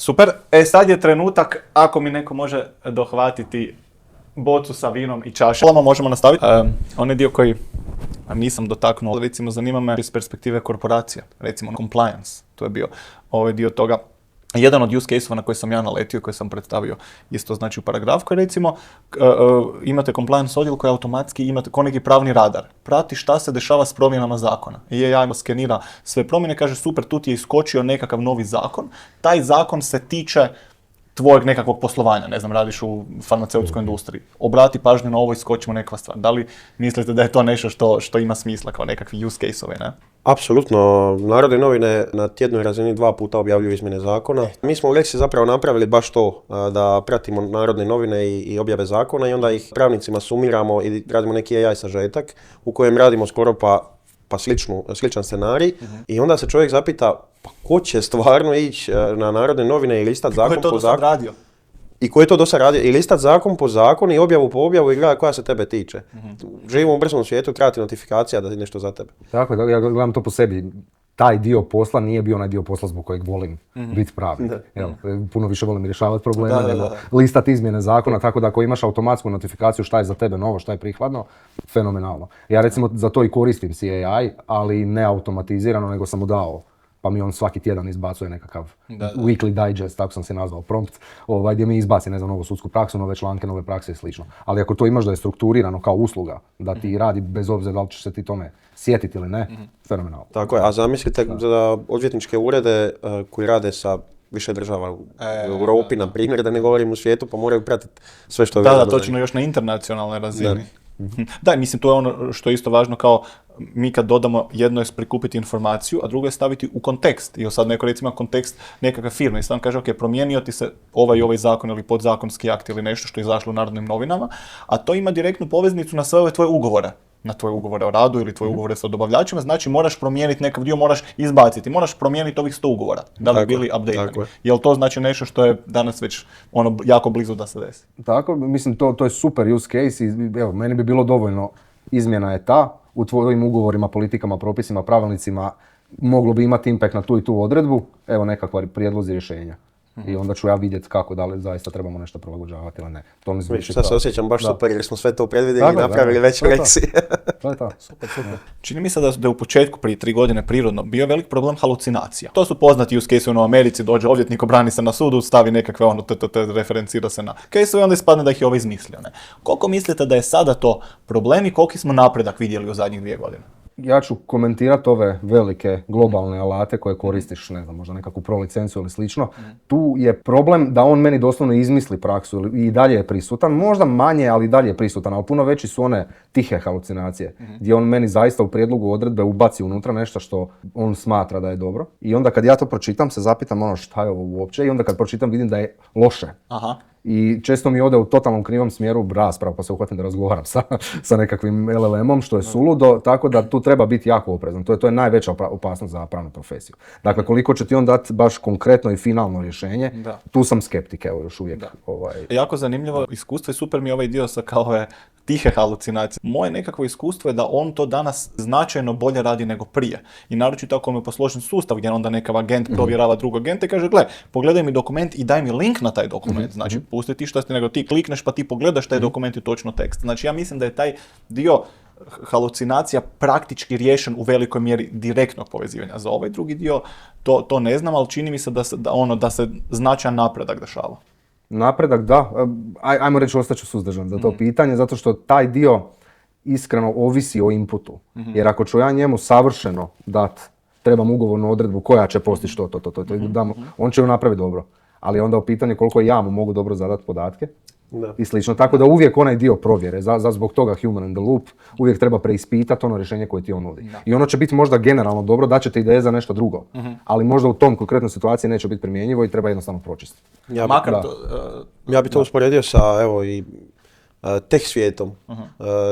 Super. Sad je trenutak, ako mi neko može dohvatiti bocu sa vinom i čašama, možemo nastaviti. Onaj dio koji nisam dotaknuo, recimo zanima me iz perspektive korporacija, recimo compliance, to je bio ovaj dio toga. Jedan od use case-ova na koji sam ja naletio, koji sam predstavio isto znači u paragrafu, koji recimo imate compliance odjel koji automatski imate ko neki pravni radar. Prati šta se dešava s promjenama zakona. I AI skenira sve promjene, kaže super, tu ti je iskočio nekakav novi zakon. Taj zakon se tiče tvojeg nekakvog poslovanja, ne znam, radiš u farmaceutskoj industriji. Obrati pažnju na ovo i skočimo nekakva stvar. Da li mislite da je to nešto što ima smisla kao nekakvi use case-ove, ne? Apsolutno. Narodne novine na tjednoj razini 2 puta objavljuju izmjene zakona. Mi smo u Lexi zapravo napravili baš to, da pratimo narodne novine i objave zakona i onda ih pravnicima sumiramo i radimo neki AI sažetak u kojem radimo skoro pa sličan scenarij i onda se čovjek zapita pa ko će stvarno ići na narodne novine i listat zakon po zakon. Radio? I ko je to do sad radio? I listat zakon po zakonu i objavu po objavu i gleda koja se tebe tiče. Živimo u brzom svijetu, treba ti notifikacija da je nešto za tebe. Tako je, ja gledam to po sebi. Taj dio posla nije bio onaj dio posla zbog kojeg volim biti pravnik. Puno više volim rješavati probleme nego listat izmjene zakona, tako da ako imaš automatsku notifikaciju šta je za tebe novo, šta je prikladno, fenomenalno. Ja recimo za to i koristim CAI, ali ne automatizirano, nego sam mu dao. Pa mi on svaki tjedan izbacuje nekakav weekly digest, tako sam se nazvao, prompt, gdje mi izbaci, ne znam, novu sudsku praksu, nove članke, nove prakse i slično. Ali ako to imaš da je strukturirano kao usluga, da ti radi bez obzira da li ćeš se ti tome sjetiti ili ne, fenomenalno. Tako je, a zamislite za odvjetničke urede koji rade sa više država u Europi, na primjer, da ne govorim u svijetu, pa moraju pratiti sve što je vezano. Da, točno još na internacionalnoj razini. Da, mislim, to je ono što je isto važno kao mi kad dodamo, jedno je prikupiti informaciju, a drugo je staviti u kontekst. I sad neko recimo kontekst nekakve firme i sad kaže, ok, promijenio ti se ovaj zakon ili podzakonski akt ili nešto što je izašlo u Narodnim novinama, a to ima direktnu poveznicu na sve ove tvoje ugovore. Na tvoje ugovore o radu ili tvoje ugovore sa dobavljačima, znači moraš promijeniti nekakav dio, moraš izbaciti, moraš promijeniti ovih 100 ugovora, da bi bili updated. Jel to znači nešto što je danas već jako blizu da se desi? Tako, mislim to je super use case i evo, meni bi bilo dovoljno, izmjena je ta, u tvojim ugovorima, politikama, propisima, pravilnicima moglo bi imati impact na tu i tu odredbu, evo nekakva prijedlozi rješenja. I onda ću ja vidjeti kako, da li zaista trebamo nešto prilagođavati ili ne. To mi zvuči sad se osjećam baš super jer smo sve to predvidjeli i napravili već u Lexi. To je to. Super. Čini mi se da je u početku, prije 3 godine prirodno, bio velik problem halucinacija. To su poznati use case u Americi, dođe odvjetnik, obrani se na sudu, stavi nekakve referencira se na case i onda ispadne da ih je ovo izmislio. Ne? Koliko mislite da je sada to problem i koliki smo napredak vidjeli u zadnjih 2 godine? Ja ću komentirati ove velike globalne alate koje koristiš, ne znam, možda nekakvu pro licenciju ili slično. Tu je problem da on meni doslovno izmisli praksu i dalje je prisutan, možda manje, ali dalje je prisutan, ali puno veći su one tihe halucinacije, gdje on meni zaista u prijedlogu odredbe ubaci unutra nešto što on smatra da je dobro. I onda kad ja to pročitam, se zapitam šta je ovo uopće i onda kad pročitam vidim da je loše. Aha. I često mi ode u totalnom krivom smjeru rasprava, pa se uhvatim da razgovaram sa nekakvim LLM-om, što je suludo, tako da tu treba biti jako oprezan. To je najveća opasnost za pravnu profesiju. Dakle, koliko će ti on dati baš konkretno i finalno rješenje, tu sam skeptik, evo, još uvijek. Jako zanimljivo iskustvo i super mi je ovaj dio sa kao ove tihe halucinacije. Moje nekakvo iskustvo je da on to danas značajno bolje radi nego prije. I naročito ako mi je posložen sustav gdje onda nekav agent provjerava drugog agenta i kaže, gle, pogledaj mi dokument i daj mi link na taj dokument. Znači, pusti ti šta ste, nego ti klikneš pa ti pogledaš taj dokument i točno tekst. Znači, ja mislim da je taj dio halucinacija praktički riješen u velikoj mjeri direktnog povezivanja. Za ovaj drugi dio to ne znam, ali čini mi se da se značajan napredak dešava. Napredak, da. Ajmo reći, ostaću suzdržan za to pitanje, zato što taj dio iskreno ovisi o inputu. Jer ako ću ja njemu savršeno dati, trebam ugovornu odredbu koja će postići to, on će ju napraviti dobro. Ali onda u pitanje koliko ja mu mogu dobro zadati podatke i slično. Tako da uvijek onaj dio provjere, zbog toga human in the loop, uvijek treba preispitati ono rješenje koje ti on nudi. I ono će biti možda generalno dobro, daće ideje za nešto drugo. Ali možda u tom konkretnoj situaciji neće biti primjenjivo i treba jednostavno pročistiti. Ja bi to usporedio sa i tech svijetom,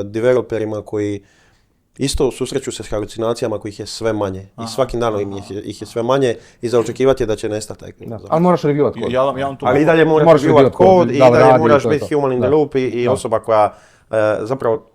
developerima koji isto susreću se s halucinacijama kojih je sve manje. I svakim danom ih je sve manje i za očekivati je da će nestati. Ali moraš reviewati kod. Ali i dalje moraš reviewati kod i dalje moraš biti human in the loop i osoba koja zapravo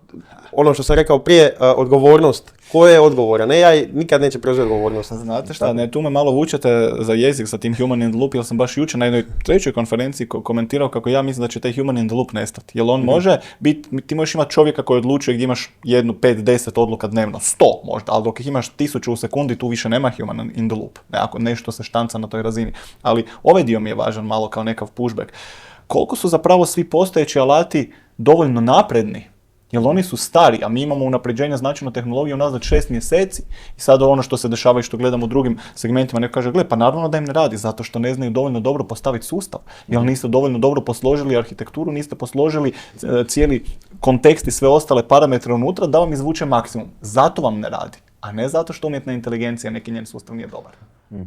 ono što sam rekao prije, odgovornost. Ko je odgovoran? AI nikad neće preuzeti odgovornost. Znate šta, ne, tu me malo vučete za jezik sa tim human in the loop, jer sam baš jučer na jednoj trećoj konferenciji komentirao kako ja mislim da će taj human in the loop nestati. Jer on može biti, ti možeš imati čovjeka koji odlučuje gdje imaš 1, 5, 10 odluka dnevno, 100 možda, ali dok ih imaš 1000 u sekundi, tu više nema human in the loop. Ako nešto se štanca na toj razini. Ali ovaj dio mi je važan malo kao nekav pushback. Koliko su zapravo svi postojeći alati dovoljno napredni? Jer oni su stari, a mi imamo unapređenja značajno tehnologije unazad 6 mjeseci i sad ono što se dešava i što gledamo u drugim segmentima, neko kaže, gle, pa naravno da im ne radi, zato što ne znaju dovoljno dobro postaviti sustav, jer niste dovoljno dobro posložili arhitekturu, niste posložili cijeli kontekst i sve ostale parametre unutra da vam izvuče maksimum. Zato vam ne radi, a ne zato što umjetna inteligencija, neki njen sustav nije dobar.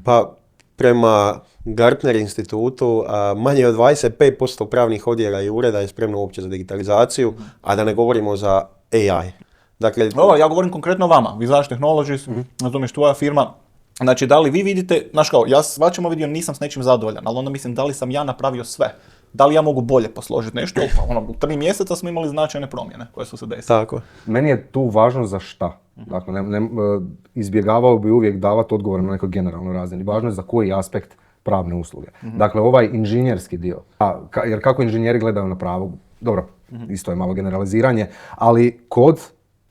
Pa, prema Gartner institutu, manje od 25% pravnih odjela i ureda je spremno uopće za digitalizaciju, a da ne govorimo za AI. Dakle, ja govorim konkretno o vama, Visage Technologies, razumiješ, tvoja firma. Znači, da li vi vidite, znaš kao, ja svačamo vidio nisam s nečim zadovoljan, ali onda mislim da li sam ja napravio sve. Da li ja mogu bolje posložiti nešto? Pa u 3 mjeseca smo imali značajne promjene koje su se desile. Tako. Meni je tu važno za šta. Dakle, izbjegavao bi uvijek davati odgovor na nekoj generalnoj razini. Važno je za koji aspekt pravne usluge. Dakle, ovaj inženjerski dio. Jer kako inženjeri gledaju na pravo? Dobro, isto je malo generaliziranje, ali kod,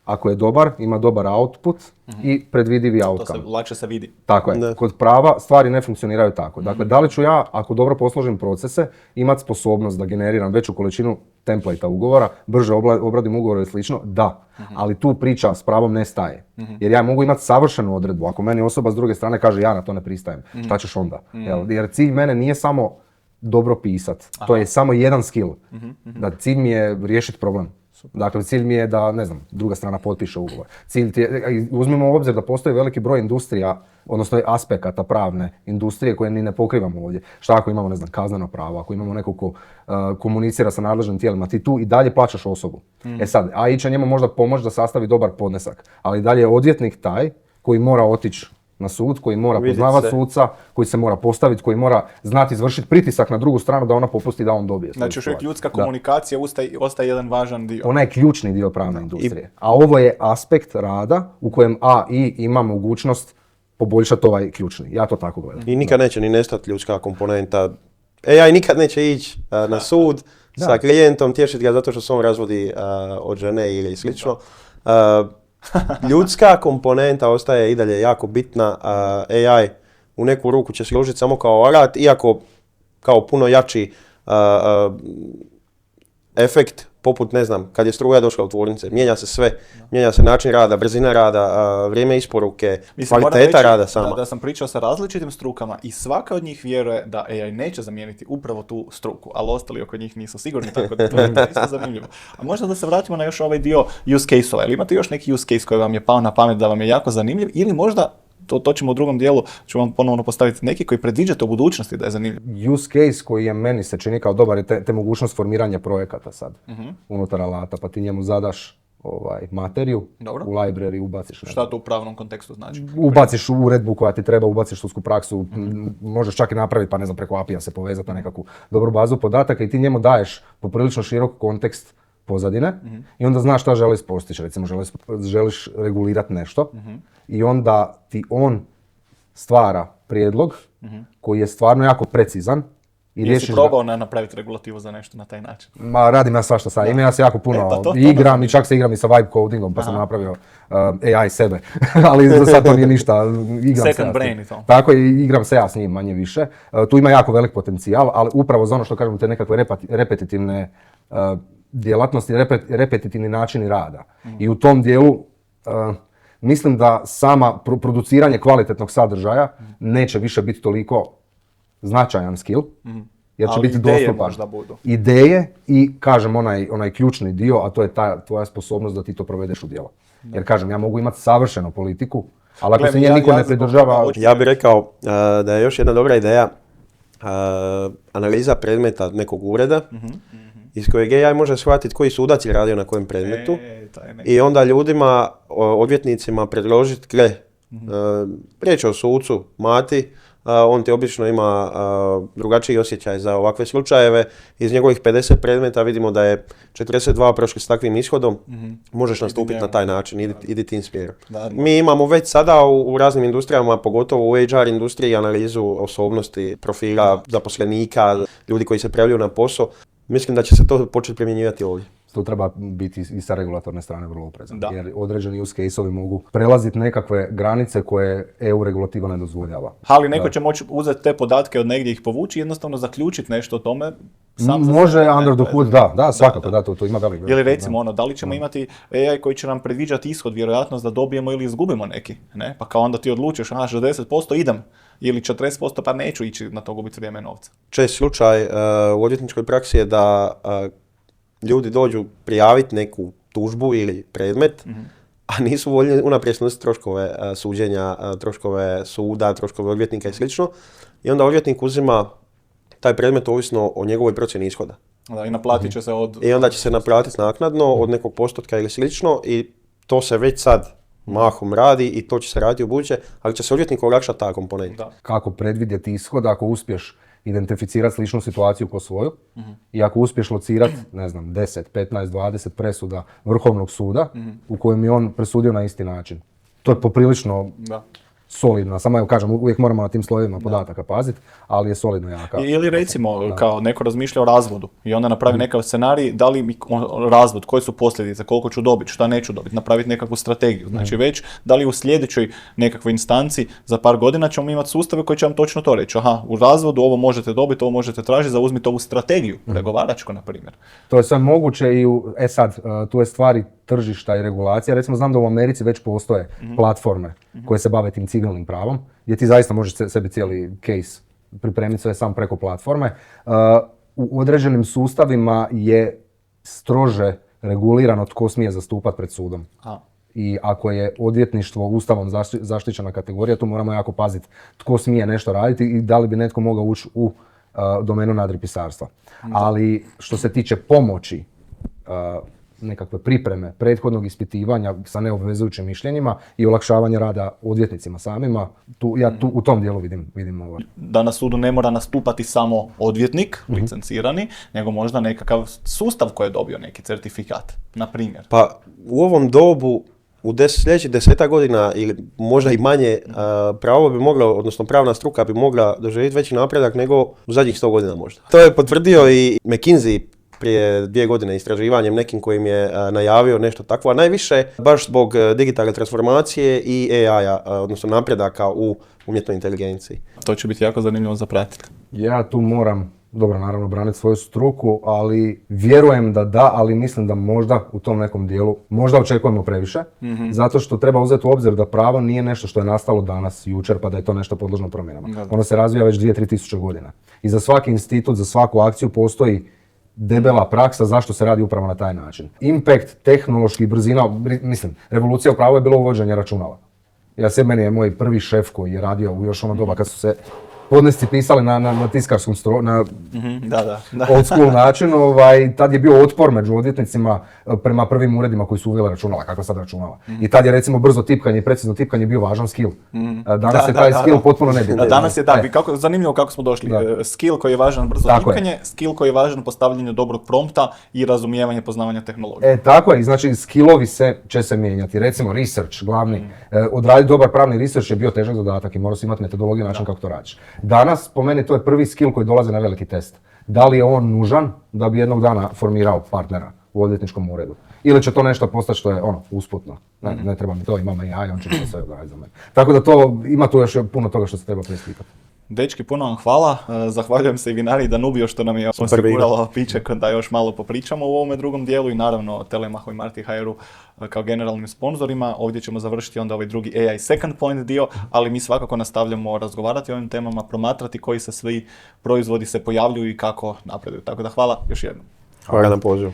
ako je dobar, ima dobar output i predvidivi outcome. To se lakše se vidi. Tako je. Da. Kod prava stvari ne funkcioniraju tako. Dakle, da li ću ja, ako dobro posložim procese, imati sposobnost da generiram veću količinu template-a ugovora, brže obradim ugovore i slično? Da. Ali tu priča s pravom ne staje. Jer ja mogu imati savršenu odredbu. Ako meni osoba s druge strane kaže ja na to ne pristajem, šta ćeš onda? Jer cilj mene nije samo dobro pisat. To je samo jedan skill. Da cilj mi je riješiti problem. Dakle, cilj mi je da, ne znam, druga strana potpiše ugovor. Uzmimo u obzir da postoji veliki broj industrija, odnosno aspekata pravne industrije koje ni ne pokrivamo ovdje. Šta ako imamo, ne znam, kazneno pravo, ako imamo nekog ko komunicira sa nadležnim tijelima, ti tu i dalje plaćaš osobu. E sad, AI će njemu možda pomoći da sastavi dobar podnesak, ali dalje je odvjetnik taj koji mora otići na sud, koji mora poznavati suca, koji se mora postaviti, koji mora znati izvršiti pritisak na drugu stranu da ona popusti da on dobije. Znači, još uvijek ljudska komunikacija ostaje jedan važan dio. Ona je ključni dio pravne industrije. A ovo je aspekt rada u kojem AI ima mogućnost poboljšati ovaj ključni. Ja to tako gledam. I nikad neće ni nestati ljudska komponenta. AI nikad neće ići na sud sa klijentom, tješiti ga zato što se on razvodi od žene ili slično. Ljudska komponenta ostaje i dalje jako bitna, AI u neku ruku će služiti samo kao alat, iako kao puno jači efekt, poput, ne znam, kad je struja došla u tvornice, mijenja se sve, mijenja se način rada, brzina rada, vrijeme isporuke, kvaliteta rada sama. Da sam pričao sa različitim strukama i svaka od njih vjeruje da AI neće zamijeniti upravo tu struku, ali ostali oko njih nisu sigurni, tako da to je isto zanimljivo. A možda da se vratimo na još ovaj dio use case-ova. Ili imate još neki use case koji vam je pao na pamet da vam je jako zanimljiv, ili možda to ćemo u drugom dijelu, ću vam ponovno postaviti neki koji predviđate u budućnosti da je zanimljiv. Use case koji je meni se čini kao dobar je te mogućnost formiranja projekata sad unutar alata, pa ti njemu zadaš materiju, Dobro. u library ubaciš. Šta to u pravnom kontekstu znači? Ubaciš uredbu koja ti treba, ubaciš sudsku praksu, možeš čak i napraviti, pa ne znam, preko API-a se povezati na nekakvu dobru bazu podataka i ti njemu daješ poprilično širok kontekst pozadine i onda znaš šta želiš postići. Recimo, želiš regulirati nešto i onda ti on stvara prijedlog koji je stvarno jako precizan. Jesi probao napraviti regulativu za nešto na taj način? Ma, radim ja svašta sad. Ja se jako puno igram i čak se igram i sa vibe codingom, pa sam napravio AI sebe. Ali za sad to nije ništa. Second brain i to. Tako i igram se ja s njim manje više. Tu ima jako velik potencijal, ali upravo za ono što kažem, te nekakve repetitivne djelatnosti, repetitivni načini rada. I u tom dijelu mislim da sama produciranje kvalitetnog sadržaja neće više biti toliko značajan skill, jer će biti dostupan. Ideje i, kažem, onaj ključni dio, a to je ta tvoja sposobnost da ti to provedeš u djelo. Jer, kažem, ja mogu imati savršenu politiku, ali ako se nje niko ne pridržava... Ja bih rekao da je još jedna dobra ideja analiza predmeta nekog ureda, iz kojeg AI može shvatiti koji sudac je radio na kojem predmetu i onda ljudima, odvjetnicima predložiti, riječ o sucu Mati, on ti obično ima drugačiji osjećaj za ovakve slučajeve. Iz njegovih 50 predmeta vidimo da je 42 prošli s takvim ishodom. Možeš nastupiti na taj način, idi tim smjerom. Mi imamo već sada u raznim industrijama, pogotovo u HR industriji, analizu osobnosti, profila zaposlenika, ljudi koji se prijavljuju na posao. Mislim da će se to početi primjenjivati ovdje. Tu treba biti i sa regulatorne strane vrlo oprezan, jer određeni use case-ovi mogu prelaziti nekakve granice koje EU regulativa ne dozvoljava. Ali neko će moći uzeti te podatke od negdje ih povući i jednostavno zaključiti nešto o tome. Može under the hood, da, svakako, to ima velik. Ili recimo, da li ćemo imati AI koji će nam predviđati ishod, vjerojatnost da dobijemo ili izgubimo neki, ne? Pa kao onda ti odlučiš, 60% idem, ili 40% pa neću ići na to gubiti vrijeme novca. Čest slučaj u odvjetničkoj praksi je da ljudi dođu prijaviti neku tužbu ili predmet, a nisu voljni unaprijed snositi troškove suđenja, troškove suda, troškove odvjetnika i slično. I onda odvjetnik uzima taj predmet ovisno o njegovoj procjeni ishoda. Da, i naplatit će se od... I onda će se naplatiti naknadno od nekog postotka ili slično i to se već sad mahom radi i to će se raditi u buduće, ali će se odvjetniku olakšati ta komponenta. Kako predvidjeti ishod ako uspješ identificirati sličnu situaciju ko svoju i ako uspješ locirati, 10, 15, 20 presuda Vrhovnog suda u kojem je on presudio na isti način. To je poprilično solidno, samo kažem, uvijek moramo na tim slojevima podataka paziti, ali je solidno jaka. Ili recimo, kao neko razmišlja o razvodu i onda napravi nekakav scenarij, da li mi razvod, koje su posljedice, koliko ću dobiti, šta neću dobiti, napraviti nekakvu strategiju. Znači već, da li u sljedećoj nekakvoj instanci za par godina ćemo imati sustave koji će vam točno to reći. U razvodu ovo možete dobiti, ovo možete tražiti, zauzmite ovu strategiju, pregovaračko, na primjer. To je sve moguće i tu je stvari tržišta i regulacija. Recimo, znam da u Americi već postoje platforme koje se bave tim civilnim pravom, gdje ti zaista možeš sebi cijeli case pripremiti sve sam preko platforme. U određenim sustavima je strože regulirano tko smije zastupati pred sudom. I ako je odvjetništvo ustavom zaštićena kategorija, tu moramo jako paziti tko smije nešto raditi i da li bi netko mogao ući u domenu nadripisarstva. Ali što se tiče pomoći, nekakve pripreme, prethodnog ispitivanja sa neobvezujućim mišljenjima i olakšavanja rada odvjetnicima samima, u tom dijelu vidim ovo. Da na sudu ne mora nastupati samo odvjetnik, licencirani, nego možda nekakav sustav koji je dobio neki certifikat, na primjer. Pa u ovom dobu, u sljedećih 10 godina ili možda i manje, pravo bi moglo, odnosno pravna struka bi mogla doživjeti veći napredak nego u zadnjih 100 godina možda. To je potvrdio i McKinsey prije 2 godine istraživanjem nekim kojim je najavio nešto takvo, a najviše baš zbog digitalne transformacije i AI-a, odnosno napredaka u umjetnoj inteligenciji. To će biti jako zanimljivo za pratiti. Ja tu moram, naravno, braniti svoju struku, ali vjerujem da, ali mislim da možda u tom nekom dijelu, možda očekujemo previše, zato što treba uzeti u obzir da pravo nije nešto što je nastalo danas, jučer, pa da je to nešto podložno promjenama. Ono se razvija već 2-3 tisuće godina. I za svaki institut, za svaku akciju postoji debela praksa zašto se radi upravo na taj način. Impact, tehnološki, brzina, revolucija u pravu je bilo uvođenje računala. Meni je moj prvi šef koji je radio u još ono doba kad su se podnesci pisali na tiskarskom na old school način, tad je bio otpor među odvjetnicima prema prvim uredima koji su uveli računala, kako sad računala. I tad je recimo brzo tipkanje i precizno tipkanje bio važan skill. Danas je taj skill potpuno nebitan. Danas je zanimljivo kako smo došli. Skill koji je važan brzo tipkanje, skill koji je važan postavljanje dobrog prompta i razumijevanje poznavanja tehnologije. Tako je, znači skillovi će se mijenjati. Recimo research, glavni, odraditi dobar pravni research je bio težak zadatak i morao si imati metodologiju način kako to radiš. Danas, po meni, to je prvi skill koji dolazi na veliki test. Da li je on nužan da bi jednog dana formirao partnera u odvjetničkom uredu? Ili će to nešto postati što je usputno? Ne treba mi to, imam AI, on će to sve odraditi za mene. Tako da ima tu još puno toga što se treba preispitati. Dečki, puno vam hvala. Zahvaljujem se i vinari Danubio što nam je osiguralo piće da još malo popričamo u ovome drugom dijelu i naravno Telemahu i Marti HR-u kao generalnim sponzorima. Ovdje ćemo završiti onda ovaj drugi AI second point dio, ali mi svakako nastavljamo razgovarati o ovim temama, promatrati koji se svi proizvodi se pojavljuju i kako napreduju. Tako da hvala još jednom. Hvala na pozivu.